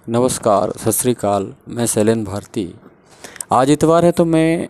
नमस्कार, सत श्री अकाल। मैं शैलेंद्र भारती। आज इतवार है तो मैं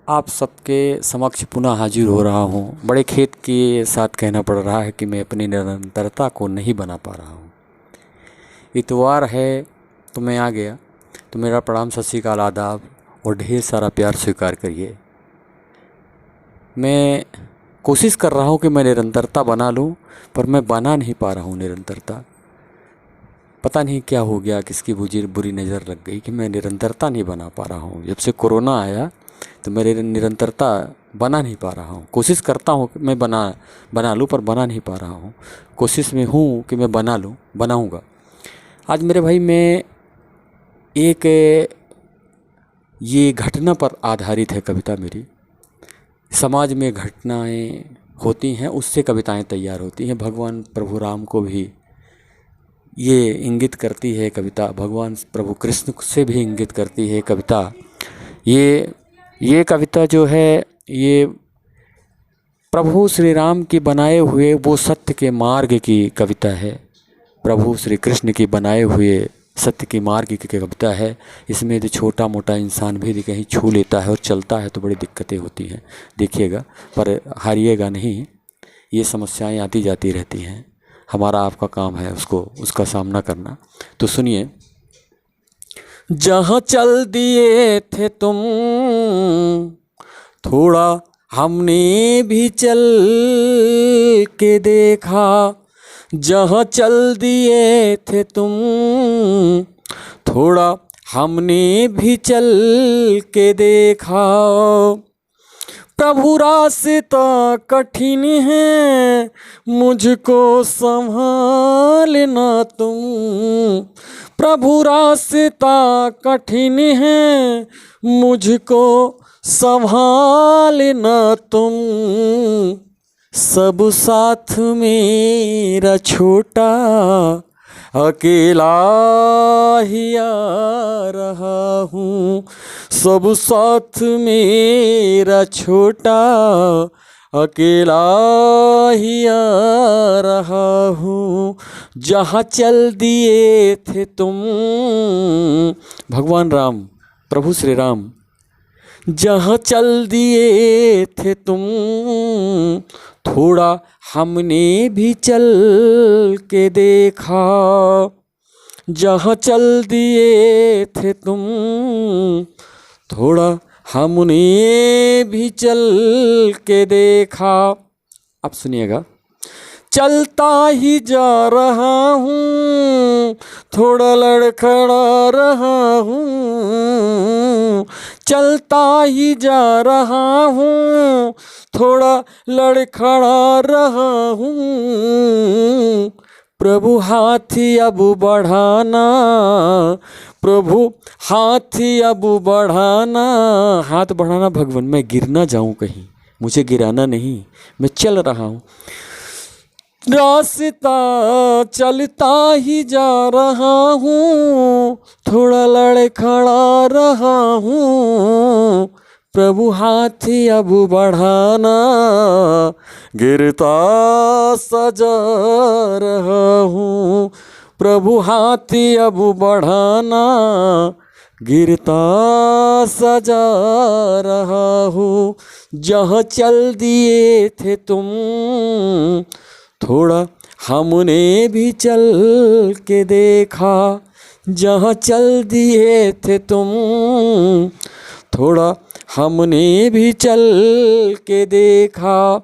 आप सबके समक्ष पुनः हाजिर हो रहा हूँ। बड़े खेद के साथ कहना पड़ रहा है कि मैं अपनी निरंतरता को नहीं बना पा रहा हूँ। इतवार है तो मैं आ गया, तो मेरा प्रणाम, सत श्री अकाल, आदाब और ढेर सारा प्यार स्वीकार करिए। मैं कोशिश कर रहा हूँ कि मैं निरंतरता बना लूँ, पर मैं बना नहीं पा रहा हूँ निरंतरता। पता नहीं क्या हो गया, किसकी बुरी नज़र लग गई कि मैं निरंतरता नहीं बना पा रहा हूँ। जब से कोरोना आया तो मेरी निरंतरता बना नहीं पा रहा हूँ। कोशिश करता हूँ कि मैं बना लूँ, पर बना नहीं पा रहा हूँ। कोशिश में हूँ कि मैं बना लूँ, बनाऊँगा। आज मेरे भाई मैं एक ये घटना पर आधारित है कविता मेरी। समाज में घटनाएं होती हैं, उससे कविताएं तैयार होती हैं। भगवान प्रभु राम को भी ये इंगित करती है कविता, भगवान प्रभु कृष्ण से भी इंगित करती है कविता। ये कविता जो है, ये प्रभु श्री राम की बनाए हुए वो सत्य के मार्ग की कविता है। प्रभु श्री कृष्ण की बनाए हुए सत्य की मार्ग की कविता है। इसमें यदि छोटा मोटा इंसान भी यदि कहीं छू लेता है और चलता है तो बड़ी दिक्कतें होती हैं, देखिएगा। पर हारिएगा नहीं, ये समस्याएं आती जाती रहती हैं। हमारा आपका काम है उसका सामना करना। तो सुनिए। जहाँ चल दिए थे तुम, थोड़ा हमने भी चल के देखा। जहाँ चल दिए थे तुम, थोड़ा हमने भी चल के देखा। प्रभु रास्ता कठिन है, मुझको संभालना तुम। प्रभु रास्ता कठिन है, मुझको संभालना तुम। सब साथ मेरा छोटा, अकेला ही आ रहा हूँ। सब साथ मेरा छोटा, अकेला ही आ रहा हूँ। जहाँ चल दिए थे तुम, भगवान राम, प्रभु श्री राम, जहाँ चल दिए थे तुम, थोड़ा हमने भी चल के देखा। जहाँ चल दिए थे तुम, थोड़ा हमने भी चल के देखा। अब सुनिएगा। चलता ही जा रहा हूँ, थोड़ा लड़खड़ा रहा हूँ। चलता ही जा रहा हूँ, थोड़ा लड़खड़ा रहा हूँ। प्रभु हाथी अब बढ़ाना, प्रभु हाथी अब बढ़ाना। हाथ बढ़ाना भगवान, मैं गिर ना जाऊँ कहीं, मुझे गिराना नहीं, मैं चल रहा हूँ। रास्ता चलता ही जा रहा हूँ, थोड़ा लड़खड़ा रहा हूँ। प्रभु हाथी अब बढ़ाना, गिरता सजा रहा हूँ। प्रभु हाथी अब बढ़ाना, गिरता सजा रहा हूँ। जहाँ चल दिए थे तुम, थोड़ा हमने भी चल के देखा। जहाँ चल दिए थे तुम, थोड़ा हमने भी चल के देखा।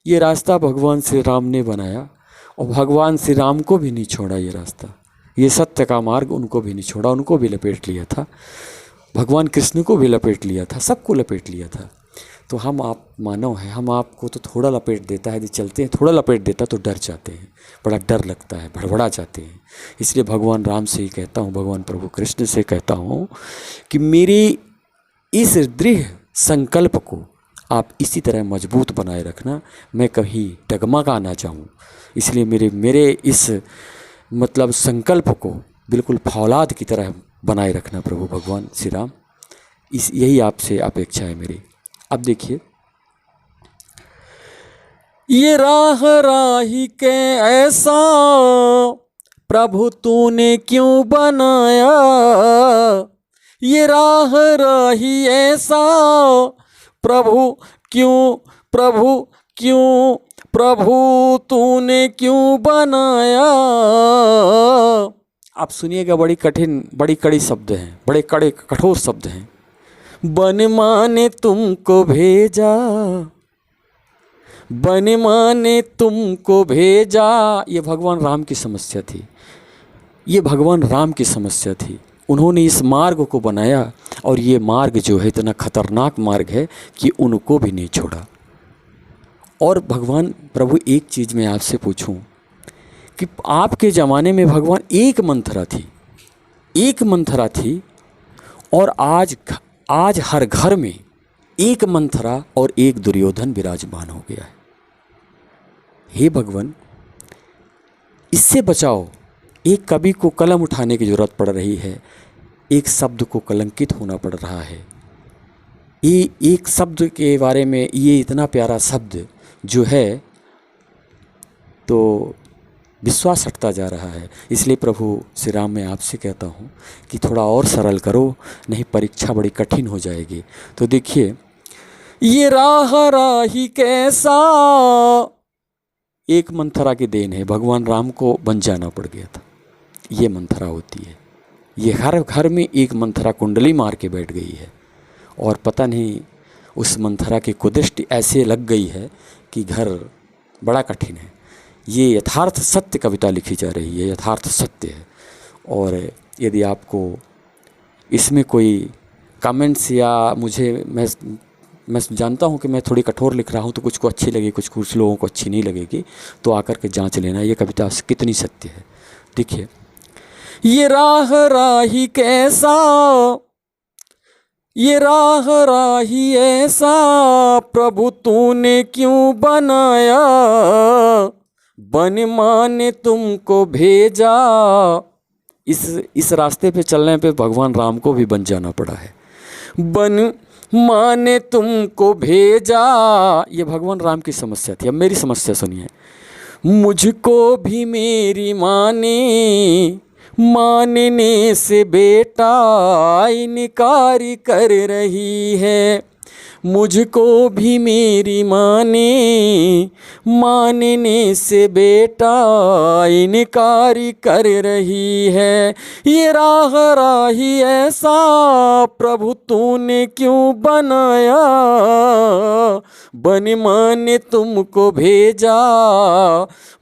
ये रास्ता भगवान श्री राम ने बनाया, और भगवान श्री राम को भी नहीं छोड़ा ये रास्ता। ये सत्य का मार्ग उनको भी नहीं छोड़ा, उनको भी लपेट लिया था। भगवान कृष्ण को भी लपेट लिया था, सबको लपेट लिया था। तो हम आप मानव हैं, हम आपको तो थोड़ा लपेट देता है, यदि चलते हैं थोड़ा लपेट देता तो डर जाते हैं, बड़ा डर लगता है, भड़बड़ा जाते हैं। इसलिए भगवान राम से ही कहता हूँ, भगवान प्रभु कृष्ण से कहता हूँ कि मेरी इस दृढ़ संकल्प को आप इसी तरह मजबूत बनाए रखना, मैं कहीं डगमगा ना जाऊँ। इसलिए मेरे इस मतलब संकल्प को बिल्कुल फौलाद की तरह बनाए रखना प्रभु भगवान श्री राम। यही आपसे अपेक्षा है मेरी। अब देखिए, ये राह राही के ऐसा प्रभु तूने क्यों बनाया ये राह राही ऐसा, प्रभु क्यों, प्रभु क्यों, प्रभु तूने क्यों बनाया। आप सुनिएगा, बड़ी कठिन, बड़ी कड़ी शब्द हैं, बड़े कड़े कठोर शब्द हैं। बन माने तुमको भेजा, बन माने तुमको भेजा, ये भगवान राम की समस्या थी, ये भगवान राम की समस्या थी। उन्होंने इस मार्ग को बनाया और ये मार्ग जो है इतना खतरनाक मार्ग है कि उनको भी नहीं छोड़ा। और भगवान प्रभु, एक चीज़ मैं आपसे पूछूं कि आपके ज़माने में भगवान एक मंथरा थी, एक मंथरा थी, और आज हर घर में एक मंथरा और एक दुर्योधन विराजमान हो गया है। हे भगवान, इससे बचाओ। एक कवि को कलम उठाने की ज़रूरत पड़ रही है, एक शब्द को कलंकित होना पड़ रहा है। ये एक शब्द के बारे में, ये इतना प्यारा शब्द जो है तो विश्वास हटता जा रहा है। इसलिए प्रभु श्री राम, मैं आपसे कहता हूँ कि थोड़ा और सरल करो, नहीं परीक्षा बड़ी कठिन हो जाएगी। तो देखिए, ये राह राही कैसा, एक मंथरा की देन है, भगवान राम को बन जाना पड़ गया था। ये मंथरा होती है, ये हर घर में एक मंथरा कुंडली मार के बैठ गई है, और पता नहीं उस मंथरा की कुदृष्टि ऐसे लग गई है कि घर बड़ा कठिन है। ये यथार्थ सत्य कविता लिखी जा रही है, यथार्थ सत्य है। और यदि आपको इसमें कोई कमेंट्स या मैं जानता हूँ कि मैं थोड़ी कठोर लिख रहा हूँ, तो कुछ को अच्छी लगेगी, कुछ लोगों को अच्छी नहीं लगेगी, तो आकर के जांच लेना ये कविता कितनी सत्य है। देखिए, ये राह राही कैसा, ये राह राही ऐसा, प्रभु तूने क्यों बनाया, बन माने तुमको भेजा। इस रास्ते पे चलने पे भगवान राम को भी बन जाना पड़ा है। बन माने तुमको भेजा, ये भगवान राम की समस्या थी। अब मेरी समस्या सुनिए। मुझको भी मेरी माने, मानने से बेटा इनकार कर रही है। मुझको भी मेरी माने, मानने से बेटा इनकार कर रही है। ये राह राही ऐसा, प्रभु तूने क्यों बनाया, बन माने तुमको भेजा,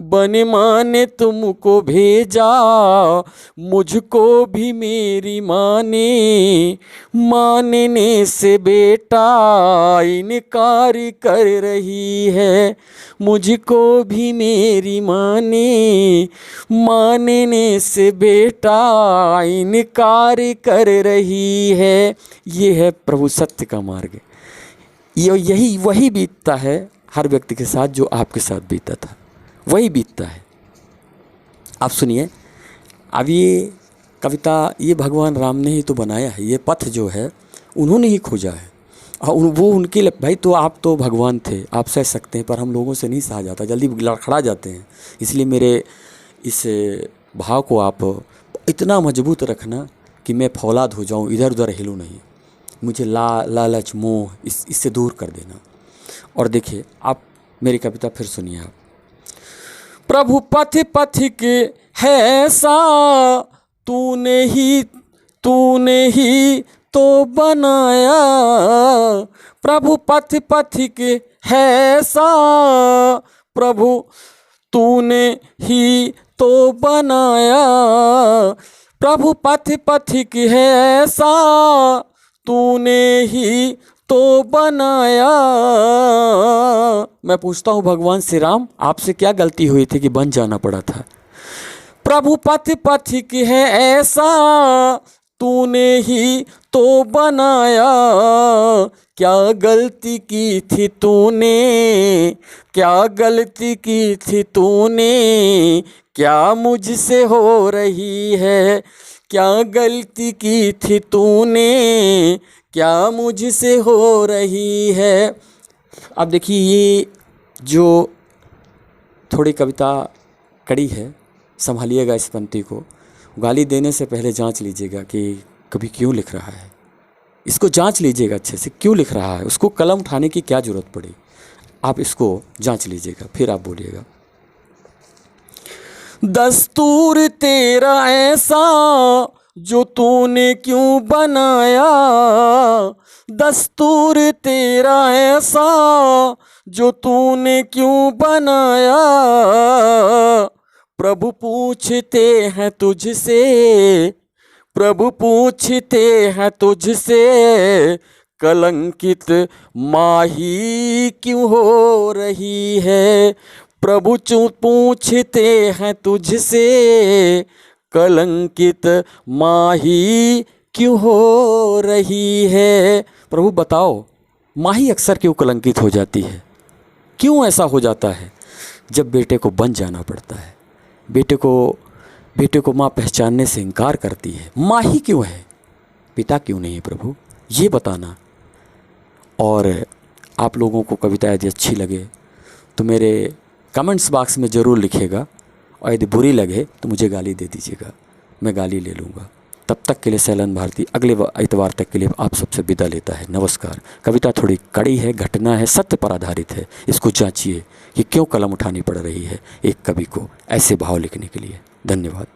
बन माने तुमको भेजा। मुझको भी मेरी माने, मानने से बेटा इनकार कर रही है। मुझको भी मेरी माने, मानने से बेटा इनकार कर रही है। ये है प्रभु सत्य का मार्ग। यही वही बीतता है हर व्यक्ति के साथ जो आपके साथ बीता था, वही बीतता है। आप सुनिए, अब ये कविता, ये भगवान राम ने ही तो बनाया है। ये पथ जो है उन्होंने ही खोजा है, और वो उनके लिए। भाई, तो आप तो भगवान थे, आप सह सकते हैं, पर हम लोगों से नहीं सहा जाता, जल्दी लड़खड़ा जाते हैं। इसलिए मेरे इस भाव को आप इतना मजबूत रखना कि मैं फौलाद हो जाऊं, इधर उधर हिलूं नहीं। मुझे लालच मोह इससे दूर कर देना। और देखिए, आप मेरी कविता फिर सुनिए आप। प्रभु पथ पथिक है ऐसा, तूने ही तो बनाया। प्रभु पथ पथिक है ऐसा, प्रभु तूने ही तो बनाया। प्रभु पथ पथिक है ऐसा, तूने ही तो बनाया। मैं पूछता हूँ भगवान श्री राम, आपसे क्या गलती हुई थी कि बन जाना पड़ा था? प्रभु पथ पथिक है ऐसा, तूने ही तो बनाया। क्या गलती की थी तूने, क्या गलती की थी तूने, क्या मुझसे हो रही है। क्या गलती की थी तूने, क्या मुझसे हो रही है। अब देखिए, ये जो थोड़ी कविता कड़ी है, संभालिएगा इस पंक्ति को। गाली देने से पहले जांच लीजिएगा कि कभी क्यों लिख रहा है, इसको जांच लीजिएगा अच्छे से, क्यों लिख रहा है, उसको कलम उठाने की क्या ज़रूरत पड़ी, आप इसको जांच लीजिएगा, फिर आप बोलिएगा। दस्तूर तेरा ऐसा जो तूने क्यों बनाया, दस्तूर तेरा ऐसा जो तूने क्यों बनाया, प्रभु पूछते हैं तुझसे, प्रभु पूछते हैं तुझसे, कलंकित माही क्यों हो रही है, प्रभु पूछते हैं तुझसे, कलंकित माही क्यों हो रही है। प्रभु बताओ, माही अक्सर क्यों कलंकित हो जाती है, क्यों ऐसा हो जाता है जब बेटे को बन जाना पड़ता है, बेटे को माँ पहचानने से इनकार करती है, माही क्यों है, पिता क्यों नहीं है प्रभु, ये बताना। और आप लोगों को कविता यदि अच्छी लगे तो मेरे कमेंट्स बॉक्स में ज़रूर लिखिएगा, और यदि बुरी लगे तो मुझे गाली दे दीजिएगा, मैं गाली ले लूँगा। तब तक के लिए शैलन भारती अगले इतवार तक के लिए आप सबसे विदा लेता है। नमस्कार। कविता थोड़ी कड़ी है, घटना है, सत्य पर आधारित है, इसको जांचिए कि क्यों कलम उठानी पड़ रही है एक कवि को ऐसे भाव लिखने के लिए। धन्यवाद।